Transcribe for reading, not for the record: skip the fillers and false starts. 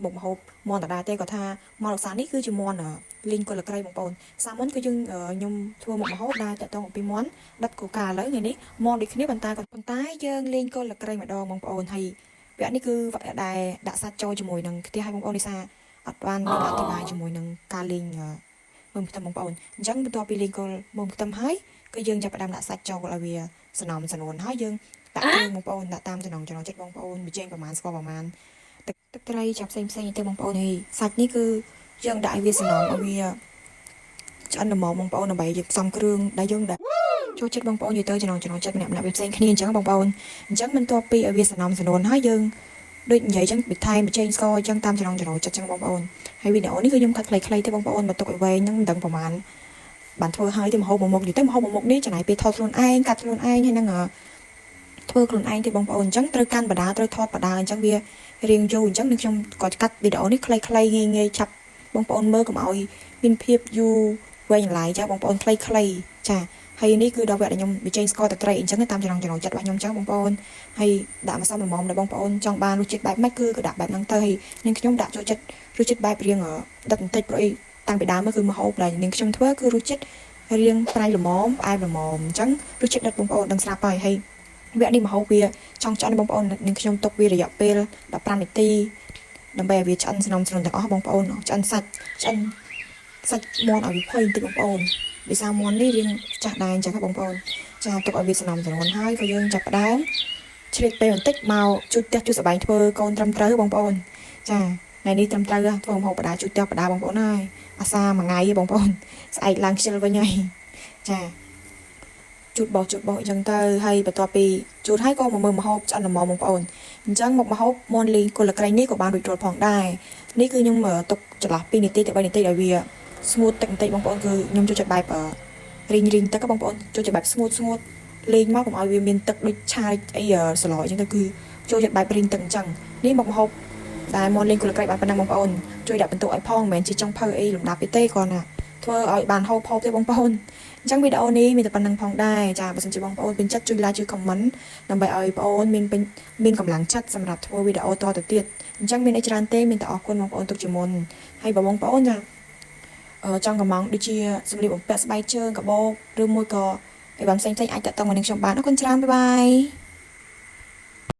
một hộp mòn tại đài tê có tha mòn sáng ní cứ chỉ mòn ở linh coi là cây một bồn sáng món cứ dưng nhung thua một hộp đài tại tông một cái món đặt cổ cà lấy người ní mòn đi khi bàn tay còn bàn tay dưng linh coi là cây mà đo một bồn hay vậy ní cứ vậy đài đã sát cho mùi nằngที่ให้បងប្អូននេះសាអត់បានមានអធិប្បាយជាមួយនឹងការលេងមើលតាមបងប្អូនអញ្ចឹងបន្ទាប់ពីលេងកុលមើលតាមហើយគឺយើងចាប់ផ្ដើមដាក់សាច់ចូលឲ្យវាសំណោមសំនួនហើយយើងដាក់គ្រឿងបងប្អូនដាក់តាមចំណងចិត្តបងប្អូនប៊ីចេងប្រហែលស្ករប្រហែលទឹកត្រីចាប់ផ្សេងទៅបងប្អូននេះសាច់នេះគឺយើងដាក់ឲ្យវាសំណោមឲ្យវាឆ្អិនល្មមបងប្អូនដើម្បីយើងផ្សំគ្រឿងដែលយើងដាក់ចូលចិត្តបងប្អូននិយាយទៅចំណងចិត្តម្នាក់វាផ្សេងគ្នាអញ្ចឹងបងប្អូនអញ្ចឹងបន្ទាប់ពីឲ្យវាសំណោមសំនួនហើយយើងដូចនិយាយចឹងពីថែមបច្ចេកស្ករចឹងតាមចំណងចិត្តចឹងបងប្អូនហើយវីដេអូនេះគឺខ្ញុំកាត់ខ្លីៗទេបងប្អូនបើទុកឲ្យវែងហ្នឹងមិនដឹងប្រហែលបានធ្វើហើយទៅមហូបមួយមុខនិយាយទៅមហូបមួយមុខនេះចំណាយពេលថតខ្លួនឯងកាត់ខ្លួនឯងហើយនឹងធ្វើខ្លួនឯងទេបងប្អូនអញ្ចឹងត្រូវកាន់បដាត្រូវថតបដាអញ្ចឹងវារៀងយូរអញ្ចឹងនឹងខ្ញុំក៏កាត់វីដេអូនេះខ្លីៗងាយៗចាប់បងប្អូនមើលកុំឲ្យមានភាពយូរវែងឡាយចាបងប្អូនខ្លីៗចាហើយនេះគឺដល់វគ្គដែលខ្ញុំប៊ីចេងស្ករទឹកត្រីអញ្ចឹងតាមចំណងចិត្តរបស់ខ្ញុំអញ្ចឹងបងប្អូនហើយដាក់ម្សៅល្មមដល់បងប្អូនចង់បានរសជាតិបែបម៉េចគឺដាក់បែបហ្នឹងទៅហើយនឹងខ្ញុំដាក់ចូលចិត្តរសជាតិបែបរៀងដិតបន្តិចព្រោះអីតាំងពីដើមមកគឺម្ហូបដែលនឹងខ្ញុំធ្វើគឺរសជាតិរៀងប្រៃល្មមផ្អែមល្មមអញ្ចឹងរសជាតិដិតបងប្អូនដឹងស្រាប់ហើយវគ្គនេះម្ហូបវាចង់ឆ្អិនបងប្អូននឹងខ្ញុំទុកវារយៈពេល15នាទីដើម្បីឲ្យវាឆ្អិនស្នំស្រួលទាំងអស់បងប្អូនឆ្អិនសាច់មាន់ឲ្យវាផុយបន្តិចបងប្អូនវិសាមាន់នេះរៀងចាស់ដែរអញ្ចឹងបងប្អូនចាទុកឲ្យវាស្នំស្រួលហើយក៏យើងចាប់ផ្ដើមជ្រៀតពេលបន្តិចមកជូតផ្ទះជូតសបែងធ្វើកូនត្រឹមត្រូវបងប្អូនចាថ្ងៃនេះត្រឹមត្រូវធ្វើម្ហូបបដាជូតផ្ទះបដាបងប្អូនហើយអាសាមួយថ្ងៃបងប្អូនស្អែកឡើងខ្ជិលវិញហើយចាជូតបោះអញ្ចឹងទៅហើយបន្ទាប់ពីជូតហើយក៏មកមើលម្ហូបឆ្អិនល្មមបងប្អូនអញ្ចឹងមុខម្ហូបមាន់លីងគល់ក្រែងនេះក៏បានរួចរាល់ផងដែរនេះគឺខ្ញុំទុកចន្លោះ2នាទីទៅ3នាទីឲ្យវាស្ងួតទឹកបន្តិចបងប្អូនគឺខ្ញុំចូលចិត្តបែបរីងទឹកបងប្អូនចូលចិត្តបែបស្ងួតលេងមកកុំឲ្យវាមានទឹកដូចឆាយអីសឡអញ្ចឹងទៅគឺចូលចិត្តបែបរីងទឹកអញ្ចឹងនេះមុខម្ហូបដែលមាន់លីងគល់ក្រែងបានប៉ុណ្ណឹងបងប្អូនជួយដាក់បន្ទុកឲ្យផងមិនមែនជាចង់ភៅអីលំដាប់ទេគ្រាន់តែធ្វើឲ្យបានហូបទេបងប្អូនអញ្ចឹងវីដេអូនេះមានតែប៉ុណ្្នឹងផងដែរចាបើសិនជាបងប្អូនពេញចិត្តជួយ like ជួយ comment ដើម្បីឲ្យបងប្អូនមានកម្លាំងចិត្តសម្រាប់ធ្វើវីដេអូតទៅទៀតអញ្ចឹងមានអីច្រើនទេមានតែអរគុណបងប្អូនទុកជាមុនហើយបើបងប្អូនចាចង់កម្មង់ដូចជាសម្លៀកបំពាក់ស្បែកជើងកាបូបឬមួយក៏អីបានផ្សេងៗអាចតាក់ទងមកនឹងខ្ញុំបានអរគុណច្រើនបាយបាយ